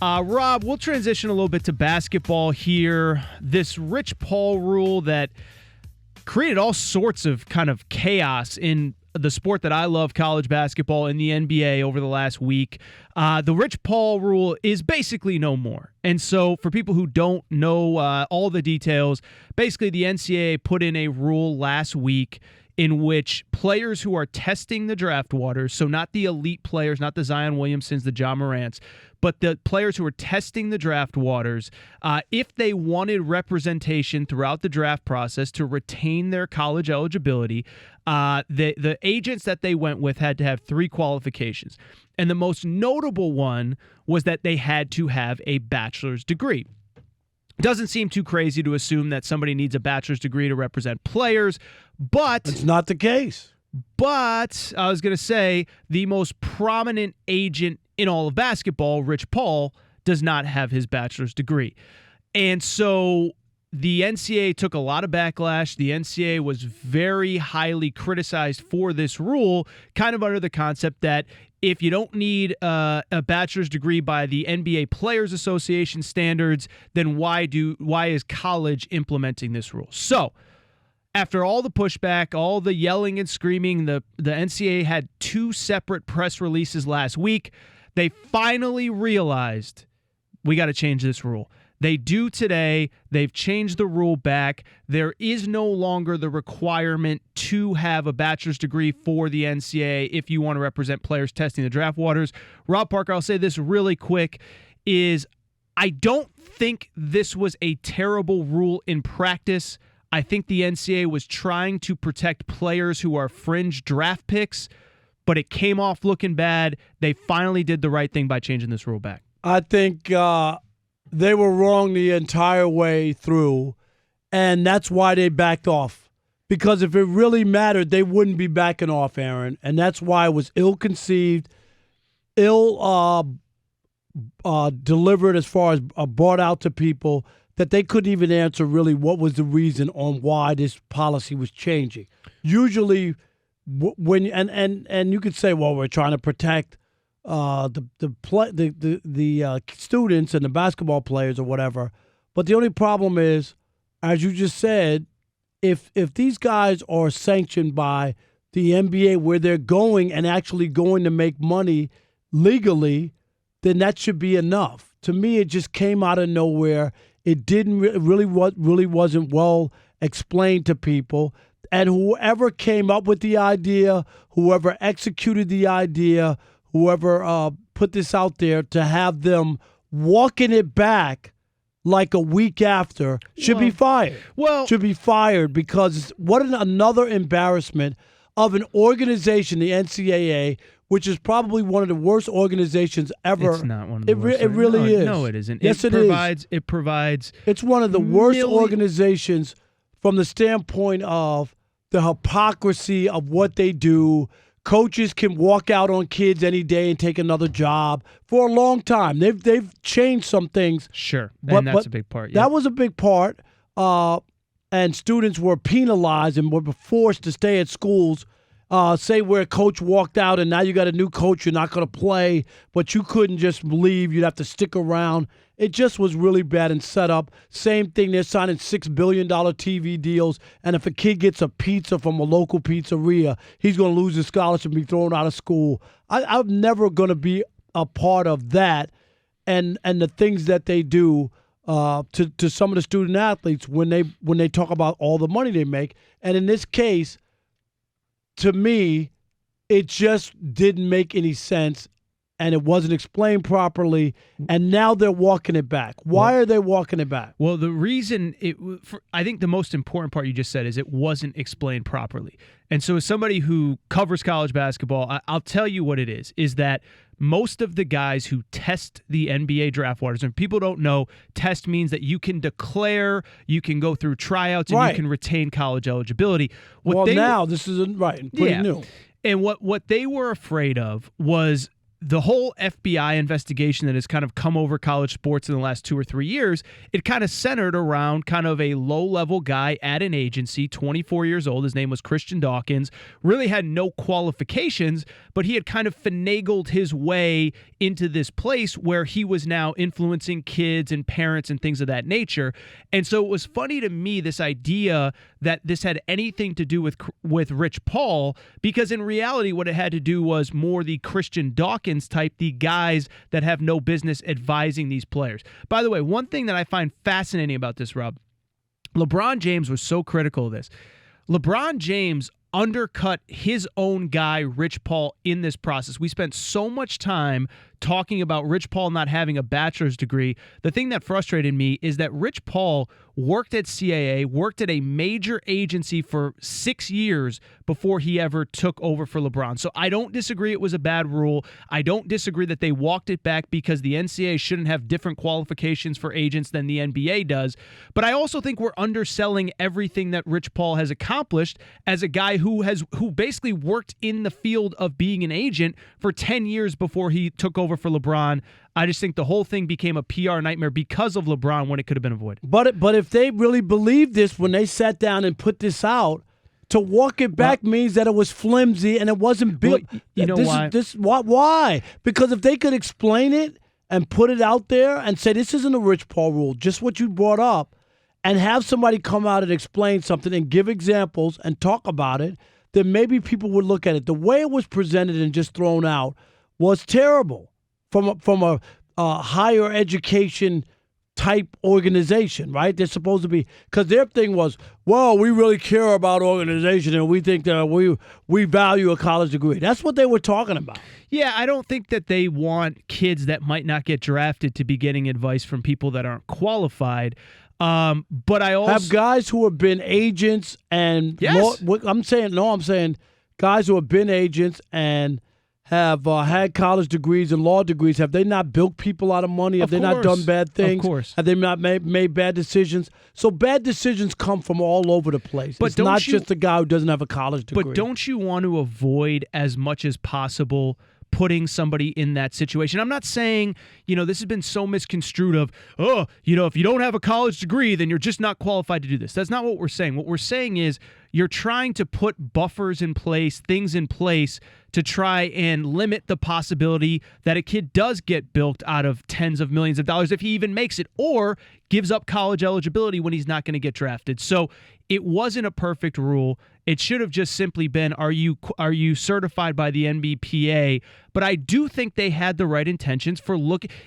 Rob, we'll transition a little bit to basketball here. This Rich Paul rule that created all sorts of kind of chaos in the sport that I love, college basketball, and the NBA over the last week. The Rich Paul rule is basically no more. And so for people who don't know all the details, basically the NCAA put in a rule last week in which players who are testing the draft waters, so not the elite players, not the Zion Williamsons, the Ja Morants, but the players who are testing the draft waters, if they wanted representation throughout the draft process to retain their college eligibility, the agents that they went with had to have 3 qualifications. And the most notable one was that they had to have a bachelor's degree. It doesn't seem too crazy to assume that somebody needs a bachelor's degree to represent players, but it's not the case. But I was going to say the most prominent agent in all of basketball, Rich Paul, does not have his bachelor's degree. And so the NCAA took a lot of backlash. The NCAA was very highly criticized for this rule, kind of under the concept that if you don't need a bachelor's degree by the NBA Players Association standards, then why is college implementing this rule? So after all the pushback, all the yelling and screaming, the NCAA had 2 separate press releases last week. They finally realized we got to change this rule. They do today. They've changed the rule back. There is no longer the requirement to have a bachelor's degree for the NCAA if you want to represent players testing the draft waters. Rob, Parker, I'll say this really quick, is I don't think this was a terrible rule in practice. I think the NCAA was trying to protect players who are fringe draft picks, but it came off looking bad. They finally did the right thing by changing this rule back. I think they were wrong the entire way through, and that's why they backed off. Because if it really mattered, they wouldn't be backing off, Aaron. And that's why it was ill-conceived, delivered as far as brought out to people, that they couldn't even answer really what was the reason on why this policy was changing. Usually, when and you could say, well, we're trying to protect the students and the basketball players or whatever. But the only problem is, as you just said, if these guys are sanctioned by the NBA where they're going and actually going to make money legally, then that should be enough. To me, it just came out of nowhere. It didn't really wasn't well explained to people. And whoever came up with the idea, whoever executed the idea, whoever put this out there, to have them walking it back like a week after should be fired. Should be fired, because what another embarrassment of an organization, the NCAA, which is probably one of the worst organizations ever. It's not one of the worst. It really is. No, it isn't. Yes, it is. It provides. It's one of the worst organizations from the standpoint of the hypocrisy of what they do. Coaches can walk out on kids any day and take another job for a long time. They've changed some things. Sure, and that's a big part. Yeah. That was a big part. And students were penalized and were forced to stay at schools. Say where a coach walked out and now you got a new coach, you're not going to play, but you couldn't just leave. You'd have to stick around. It just was really bad and set up. Same thing, they're signing $6 billion TV deals, and if a kid gets a pizza from a local pizzeria, he's going to lose his scholarship and be thrown out of school. I'm never going to be a part of that and the things that they do to some of the student athletes when they talk about all the money they make. And in this case, to me, it just didn't make any sense, and it wasn't explained properly, and now they're walking it back. Why are they walking it back? Well, the reason I think the most important part you just said is it wasn't explained properly. And so as somebody who covers college basketball, I'll tell you what it is that most of the guys who test the NBA draft waters, and people don't know, test means that you can declare, you can go through tryouts, and you can retain college eligibility. This isn't right. Pretty new. And what they were afraid of was the whole FBI investigation that has kind of come over college sports in the last 2 or 3 years, it kind of centered around kind of a low-level guy at an agency, 24 years old. His name was Christian Dawkins. Really had no qualifications, but he had kind of finagled his way into this place where he was now influencing kids and parents and things of that nature. And so it was funny to me, this idea that this had anything to do with Rich Paul, because in reality, what it had to do was more the Christian Dawkins type, the guys that have no business advising these players. By the way, one thing that I find fascinating about this, Rob, LeBron James was so critical of this. LeBron James undercut his own guy, Rich Paul, in this process. We spent so much time talking about Rich Paul not having a bachelor's degree. The thing that frustrated me is that Rich Paul worked at CAA, worked at a major agency for 6 years before he ever took over for LeBron. So I don't disagree it was a bad rule. I don't disagree that they walked it back because the NCAA shouldn't have different qualifications for agents than the NBA does. But I also think we're underselling everything that Rich Paul has accomplished as a guy who basically worked in the field of being an agent for 10 years before he took over for LeBron. I just think the whole thing became a PR nightmare because of LeBron when it could have been avoided. But if they really believed this when they sat down and put this out, to walk it back means that it was flimsy and it wasn't built. Well, you know why? Why? Because if they could explain it and put it out there and say this isn't a Rich Paul rule, just what you brought up, and have somebody come out and explain something and give examples and talk about it, then maybe people would look at it. The way it was presented and just thrown out was terrible from a higher education type organization, right? They're supposed to be, because their thing was, well, we really care about organization and we think that we value a college degree. That's what they were talking about. Yeah, I don't think that they want kids that might not get drafted to be getting advice from people that aren't qualified. But I also have guys who have been agents and yes. I'm saying guys who have been agents and have had college degrees and law degrees. Have they not built people out of money? Have they not done bad things? Of course. Have they not made bad decisions? So bad decisions come from all over the place. But it's not just a guy who doesn't have a college degree. But don't you want to avoid as much as possible putting somebody in that situation? I'm not saying, this has been so misconstrued of, if you don't have a college degree, then you're just not qualified to do this. That's not what we're saying. What we're saying is you're trying to put buffers in place, things in place to try and limit the possibility that a kid does get bilked out of tens of millions of dollars if he even makes it, or gives up college eligibility when he's not going to get drafted. So it wasn't a perfect rule. It should have just simply been, are you certified by the NBPA? But I do think they had the right intentions for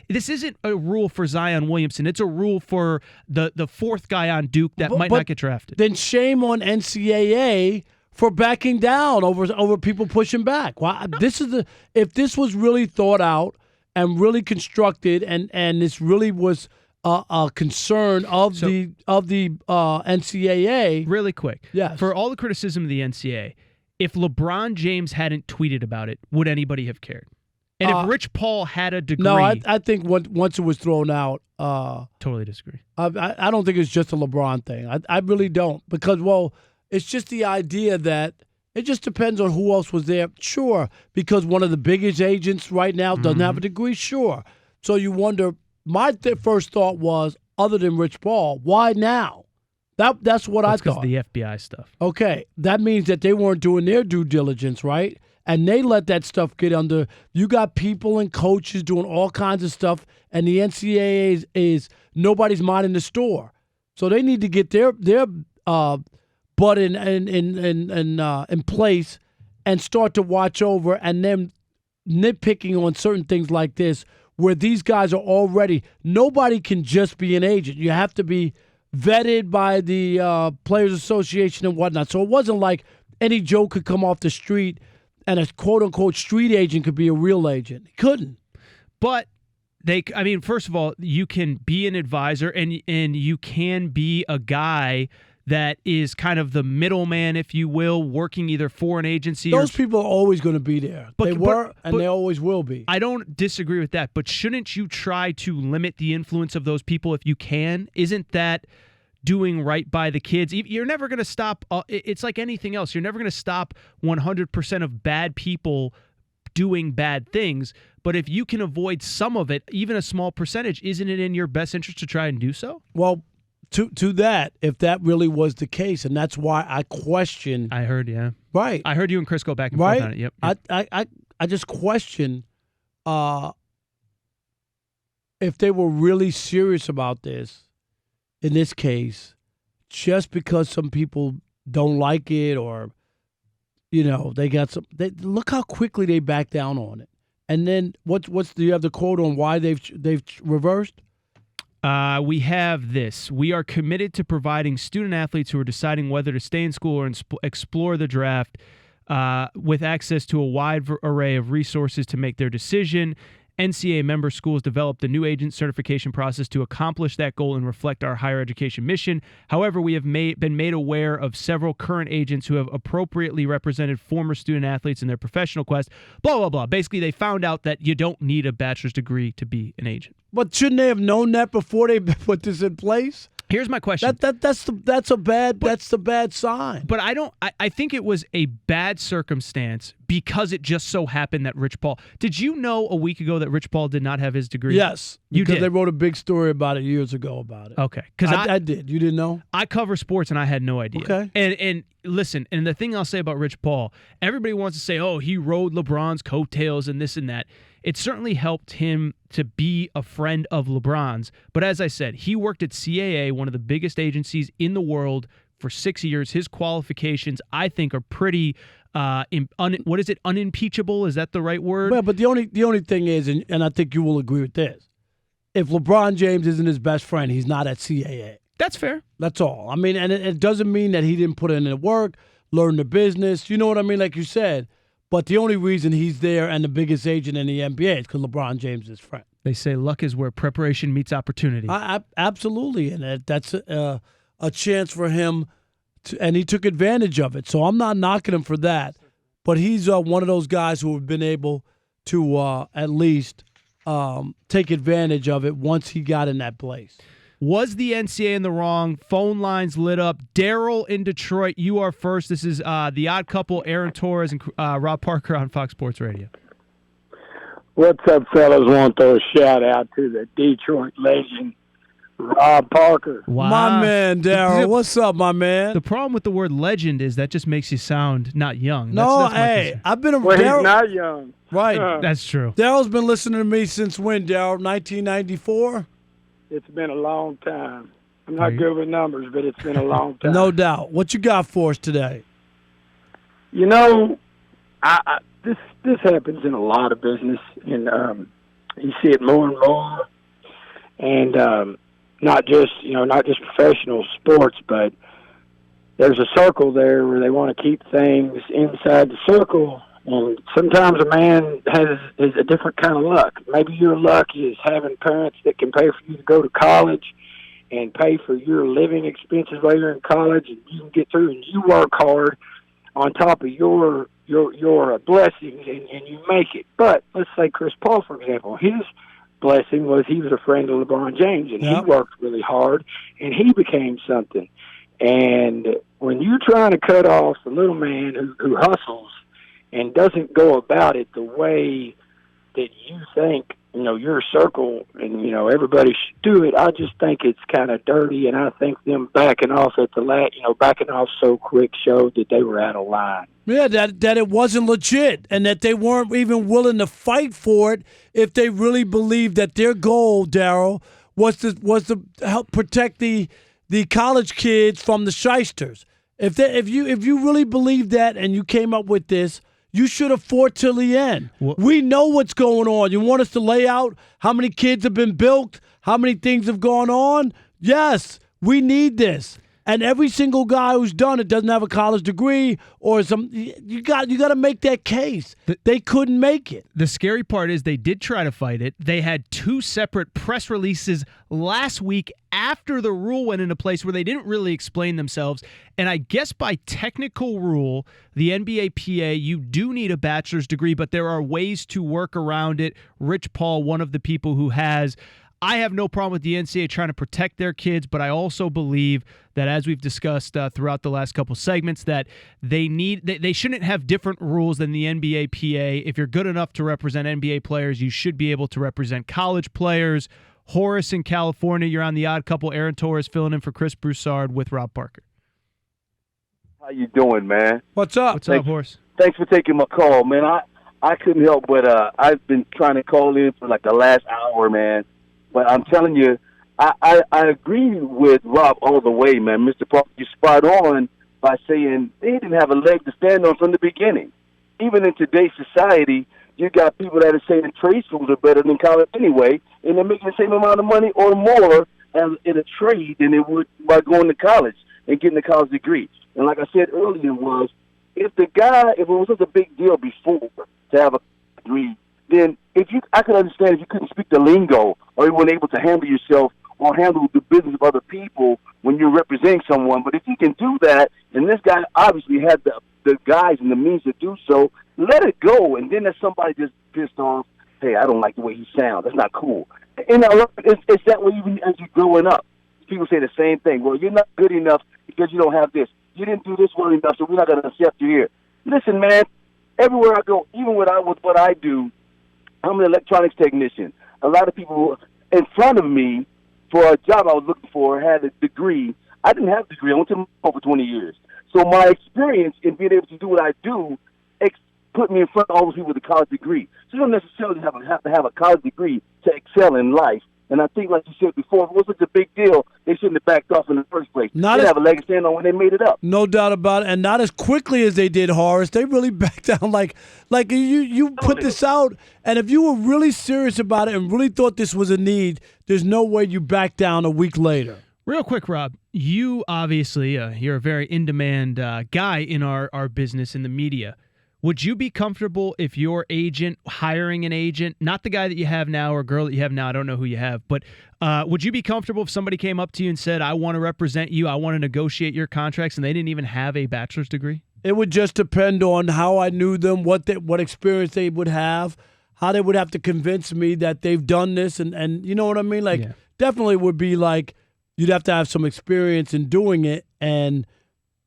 this isn't a rule for Zion Williamson. It's a rule for the fourth guy on Duke that might not get drafted. Then shame on NCAA for backing down over people pushing back. Well, if this was really thought out and really constructed, and this really was a concern of the NCAA. Really quick, yes. For all the criticism of the NCAA, if LeBron James hadn't tweeted about it, would anybody have cared? And if Rich Paul had a degree, no, I think once it was thrown out, totally disagree. I don't think it's just a LeBron thing. I really don't, because it's just the idea that it just depends on who else was there. Sure, because one of the biggest agents right now doesn't have a degree. Sure, so you wonder. My first thought was, other than Rich Paul, why now? That's what I thought. Because of the FBI stuff. Okay, that means that they weren't doing their due diligence, right? And they let that stuff get under. You got people and coaches doing all kinds of stuff, and the NCAA is nobody's minding the store. So they need to get their butt in place and start to watch over, and then nitpicking on certain things like this, where these guys are already, nobody can just be an agent. You have to be vetted by the Players Association and whatnot. So it wasn't like any Joe could come off the street and a quote-unquote street agent could be a real agent. He couldn't. But first of all, you can be an advisor and you can be a guy that is kind of the middleman, if you will, working either for an agency. Those people are always going to be there. They were, and they always will be. I don't disagree with that, but shouldn't you try to limit the influence of those people if you can? Isn't that doing right by the kids? You're never going to stop. It's like anything else. You're never going to stop 100% of bad people doing bad things, but if you can avoid some of it, even a small percentage, isn't it in your best interest to try and do so? Well, to that, if that really was the case, and that's why I question. I heard, yeah. Right. I heard you and Chris go back and forth on it. Yep. I just question if they were really serious about this, in this case, just because some people don't like it or, they got some. Look how quickly they back down on it. And then do you have the quote on why they've reversed? We have this. We are committed to providing student athletes who are deciding whether to stay in school or explore the draft with access to a wide array of resources to make their decision. NCAA member schools developed a new agent certification process to accomplish that goal and reflect our higher education mission. However, we have been made aware of several current agents who have appropriately represented former student athletes in their professional quest. Blah, blah, blah. Basically, they found out that you don't need a bachelor's degree to be an agent. But shouldn't they have known that before they put this in place? Here's my question. That's the bad sign. But I think it was a bad circumstance because it just so happened that Rich Paul. Did you know a week ago that Rich Paul did not have his degree? Yes. You because did. They wrote a big story about it years ago about it. Okay. Because I did. You didn't know? I cover sports and I had no idea. Okay. And listen, and the thing I'll say about Rich Paul, everybody wants to say, oh, he rode LeBron's coattails and this and that. It certainly helped him to be a friend of LeBron's. But as I said, he worked at CAA, one of the biggest agencies in the world, for 6 years. His qualifications, I think, are pretty, what is it, unimpeachable? Is that the right word? Well, but the only thing is, and I think you will agree with this, if LeBron James isn't his best friend, he's not at CAA. That's fair. That's all. I mean, and it doesn't mean that he didn't put in the work, learn the business. You know what I mean? Like you said. But the only reason he's there and the biggest agent in the NBA is because LeBron James is his friend. They say luck is where preparation meets opportunity. Absolutely, and that's a chance for him, and he took advantage of it. So I'm not knocking him for that. But he's one of those guys who have been able to at least take advantage of it once he got in that place. Was the NCAA in the wrong? Phone lines lit up. Daryl in Detroit, you are first. This is the odd couple, Aaron Torres and Rob Parker on Fox Sports Radio. What's up, fellas? Want to throw a shout-out to the Detroit legend, Rob Parker. Wow. My man, Daryl. What's up, my man? The problem with the word legend is that just makes you sound not young. No, hey, I've been Well, he's not young. Right. That's true. Daryl's been listening to me since when, Daryl? 1994? It's been a long time. I'm not good with numbers, but it's been a long time. No doubt. What you got for us today? You know, this happens in a lot of business, and you see it more and more. And not just professional sports, but there's a circle there where they want to keep things inside the circle. And sometimes a man has a different kind of luck. Maybe your luck is having parents that can pay for you to go to college and pay for your living expenses while you're in college, and you can get through and you work hard on top of your blessings and you make it. But let's say Chris Paul, for example, his blessing was he was a friend of LeBron James, and he worked really hard, and he became something. And when you're trying to cut off the little man who hustles and doesn't go about it the way that you think, your circle and, everybody should do it, I just think it's kind of dirty, and I think them backing off backing off so quick showed that they were out of line. Yeah, that it wasn't legit and that they weren't even willing to fight for it if they really believed that their goal, Daryl, was to help protect the college kids from the shysters. If you really believed that and you came up with this, you should have fought till the end. We know what's going on. You want us to lay out how many kids have been bilked, how many things have gone on? Yes, we need this. And every single guy who's done it doesn't have a college degree or some. You got to make that case. They couldn't make it. The scary part is they did try to fight it. They had 2 separate press releases last week after the rule went into place where they didn't really explain themselves. And I guess by technical rule, the NBAPA, you do need a bachelor's degree, but there are ways to work around it. Rich Paul, one of the people who has. I have no problem with the NCAA trying to protect their kids, but I also believe that, as we've discussed throughout the last couple segments, that they shouldn't have different rules than the NBA PA. If you're good enough to represent NBA players, you should be able to represent college players. Horace in California, you're on The Odd Couple. Aaron Torres filling in for Chris Broussard with Rob Parker. How you doing, man? What's up? What's up, Horace? Thanks for taking my call, man. I couldn't help but I've been trying to call in for like the last hour, man. But I'm telling you, I agree with Rob all the way, man. Mr. Parker, you spot on by saying they didn't have a leg to stand on from the beginning. Even in today's society, you got people that are saying trade schools are better than college anyway, and they're making the same amount of money or more in a trade than they would by going to college and getting a college degree. And like I said earlier, if it was such a big deal before to have a degree, then I could understand if you couldn't speak the lingo or you weren't able to handle yourself or handle the business of other people when you're representing someone. But if you can do that, and this guy obviously had the guys and the means to do so, let it go. And then if somebody just pissed off, hey, I don't like the way he sounds. That's not cool. And it's that way even as you're growing up. People say the same thing. Well, you're not good enough because you don't have this. You didn't do this well enough, so we're not going to accept you here. Listen, man, everywhere I go, even with what I do, I'm an electronics technician. A lot of people in front of me for a job I was looking for had a degree. I didn't have a degree. I went to school for 20 years. So my experience in being able to do what I do put me in front of all those people with a college degree. So you don't necessarily have to have a college degree to excel in life. And I think, like you said before, if it was such a big deal, they shouldn't have backed off in the first place. They didn't have a leg to stand on when they made it up. No doubt about it, and not as quickly as they did, Horace. They really backed down. Like you put this out, and if you were really serious about it and really thought this was a need, there's no way you back down a week later. Real quick, Rob, you obviously, you're a very in-demand guy in our business in the media. Would you be comfortable if your agent, hiring an agent, not the guy that you have now or girl that you have now, I don't know who you have, but would you be comfortable if somebody came up to you and said, I want to represent you, I want to negotiate your contracts, and they didn't even have a bachelor's degree? It would just depend on how I knew them, what experience they would have, how they would have to convince me that they've done this, and you know what I mean? Like, definitely would be like, you'd have to have some experience in doing it and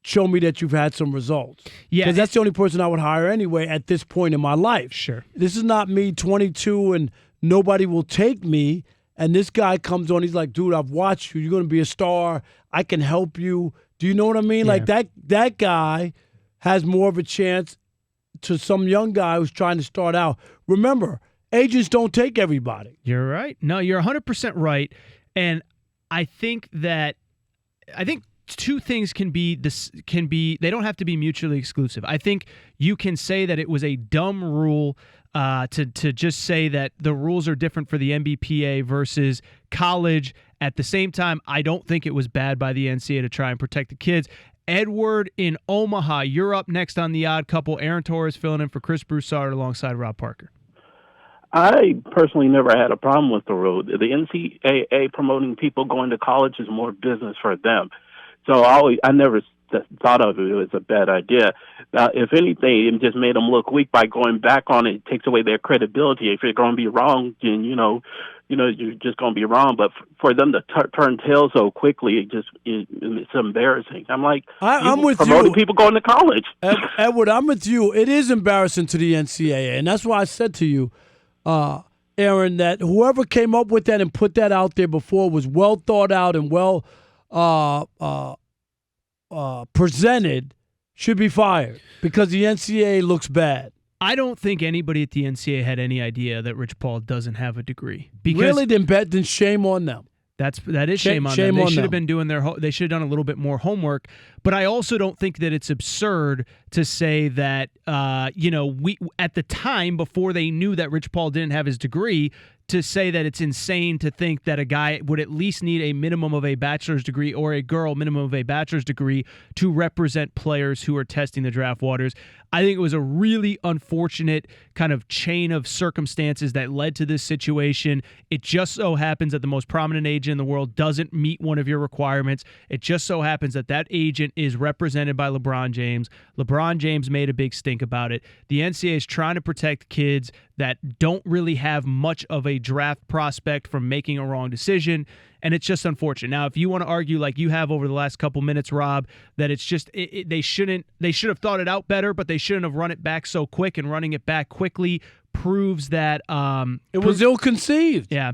show me that you've had some results. Yeah. Because that's the only person I would hire anyway at this point in my life. Sure. This is not me 22 and nobody will take me, and this guy comes on, he's like, dude, I've watched you. You're going to be a star. I can help you. Do you know what I mean? Yeah. Like that guy has more of a chance to some young guy who's trying to start out. Remember, agents don't take everybody. You're right. No, you're 100% right. And I think two things can be they don't have to be mutually exclusive. I think you can say that it was a dumb rule to just say that the rules are different for the NBPA versus college. At the same time, I don't think it was bad by the NCAA to try and protect the kids. Edward in Omaha, you're up next on The Odd Couple. Aaron Torres filling in for Chris Broussard alongside Rob Parker. I personally never had a problem with the rule. The NCAA promoting people going to college is more business for them. So I never thought of it as a bad idea. If anything, it just made them look weak by going back on it. It takes away their credibility. If you're going to be wrong, then you're just going to be wrong. But for them to turn tail so quickly, it's embarrassing. I'm like, I'm with promoting you. people going to college. Edward, I'm with you. It is embarrassing to the NCAA, and that's why I said to you, Aaron, that whoever came up with that and put that out there before was well thought out and well presented, should be fired because the NCAA looks bad. I don't think anybody at the NCAA had any idea that Rich Paul doesn't have a degree. Because really, then shame on them. That is shame on them. They should have been doing they should have done a little bit more homework. But I also don't think that it's absurd to say that we at the time before they knew that Rich Paul didn't have his degree, to say that it's insane to think that a guy would at least need a minimum of a bachelor's degree or a girl minimum of a bachelor's degree to represent players who are testing the draft waters. I think it was a really unfortunate kind of chain of circumstances that led to this situation. It just so happens that the most prominent agent in the world doesn't meet one of your requirements. It just so happens that agent is represented by LeBron James. LeBron James made a big stink about it. The NCAA is trying to protect kids. that don't really have much of a draft prospect from making a wrong decision, and it's just unfortunate. Now, if you want to argue like you have over the last couple minutes, Rob, that it's just they should have thought it out better, but they shouldn't have run it back so quick, and running it back quickly proves that it was ill-conceived. Yeah.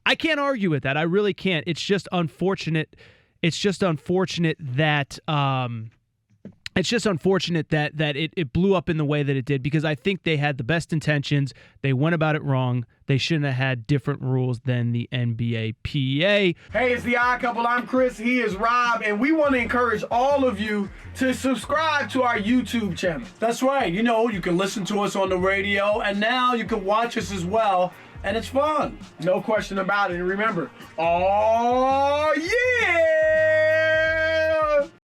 I can't argue with that. I really can't. It's just unfortunate. It's just unfortunate that it blew up in the way that it did, because I think they had the best intentions. They went about it wrong. They shouldn't have had different rules than the NBAPA. Hey, it's the Odd Couple. I'm Chris. He is Rob, and we want to encourage all of you to subscribe to our YouTube channel. That's right. You know, you can listen to us on the radio, and now you can watch us as well, and it's fun. No question about it. And remember, oh yeah!